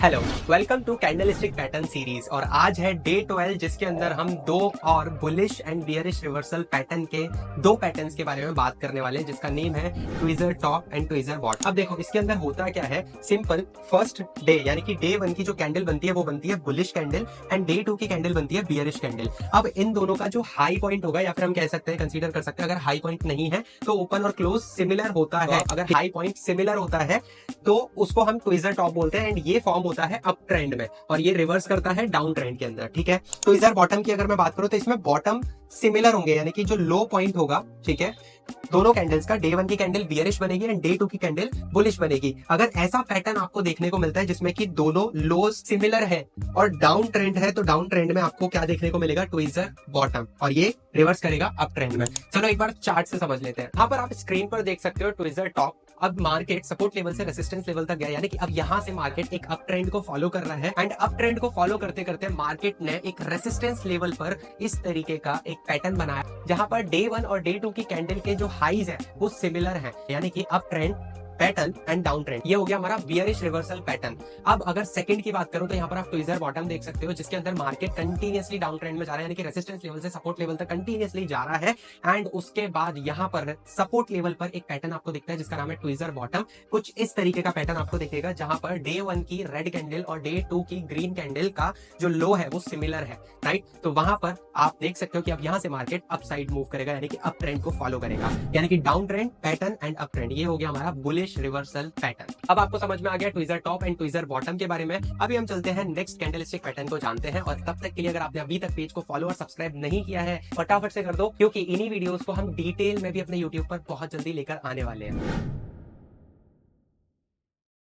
Hello, welcome to candlestick pattern series. और आज है डे 12 जिसके अंदर हम दो और bullish and bearish reversal pattern के दो पैटर्न्स के बारे में बात करने वाले हैं, जिसका नेम है tweezer top and tweezer bottom. अब देखो इसके अंदर होता क्या है, सिंपल। फर्स्ट डे यानी कि डे 1 की जो कैंडल बनती है वो बनती है बुलिश कैंडल एंड डे 2 की कैंडल बनती है बियरिश कैंडल। अब इन दोनों का जो हाई पॉइंट होगा, या फिर हम कह सकते हैं, कंसीडर कर सकते हैं, अगर हाई पॉइंट नहीं है तो ओपन और क्लोज सिमिलर होता है। अगर हाई पॉइंट सिमिलर होता है तो उसको हम ट्विजर टॉप बोलते हैं एंड ये फॉर्म होता है अप ट्रेंड में और ये रिवर्स करता है डाउन ट्रेंड के अंदर। ठीक है, ट्विजर बॉटम की अगर मैं बात करूं तो इसमें बॉटम सिमिलर होंगे, यानी कि जो लो पॉइंट होगा, ठीक है, दोनों कैंडल्स का, डे 1 की कैंडल बियरिश बनेगी एंड डे 2 की कैंडल बुलिश बनेगी। अगर ऐसा पैटर्न आपको देखने को मिलता है जिसमें कि दोनों लोज सिमिलर है और डाउन ट्रेंड है, तो डाउन ट्रेंड में आपको क्या देखने को मिलेगा, ट्विजर बॉटम, और ये रिवर्स करेगा अप ट्रेंड में। चलो एक बार चार्ट से समझ लेते हैं। यहाँ पर आप स्क्रीन पर देख सकते हो ट्विजर टॉप। अब मार्केट सपोर्ट लेवल से रेजिस्टेंस लेवल तक गया, यानी कि अब यहां से मार्केट एक अप ट्रेंड को फॉलो कर रहा है एंड अप ट्रेंड को फॉलो करते करते मार्केट ने एक रेजिस्टेंस लेवल पर इस तरीके का एक पैटर्न बनाया, जहां पर डे 1 और डे 2 की कैंडल के जो हाईज है वो सिमिलर है, यानी कि up trend pattern and down trend. ये हो गया हमारा बियरिश रिवर्सल पैटर्न। अब अगर सेकंड की बात करूं तो यहाँ पर आप ट्विजर बॉटम देख सकते हो, जिसके अंदर मार्केट कंटिन्यूअसली डाउन ट्रेंड में जा रहा है, यानी कि रेजिस्टेंस लेवल से सपोर्ट लेवल तक कंटिन्यूअसली जा रहा है एंड उसके बाद यहाँ पर सपोर्ट लेवल पर एक पैटर्न आपको दिखता है जिसका नाम है ट्विजर बॉटम। कुछ इस तरीके का पैटर्न आपको दिखेगा, जहां पर डे 1 की रेड कैंडल और डे 2 की ग्रीन कैंडल का जो लो है वो सिमिलर है, राइट। तो वहां पर आप देख सकते हो कि अब यहाँ से मार्केट अप साइड मूव करेगा, यानी कि अप ट्रेंड को फॉलो करेगा, यानी कि down trend pattern and up trend. ये हो गया हमारा बुलिश रिवर्सल पैटर्न। अब आपको समझ में आ गया tweezer top and tweezer bottom के बारे में। अभी हम चलते हैं नेक्स्ट कैंडलस्टिक पैटर्न को जानते हैं, और तब तक के लिए अगर आपने अभी तक पेज को फॉलो और सब्सक्राइब नहीं किया है, फटाफट से कर दो, क्योंकि इन्हीं वीडियोस को हम डिटेल में भी अपने यूट्यूब पर बहुत जल्दी लेकर आने वाले हैं।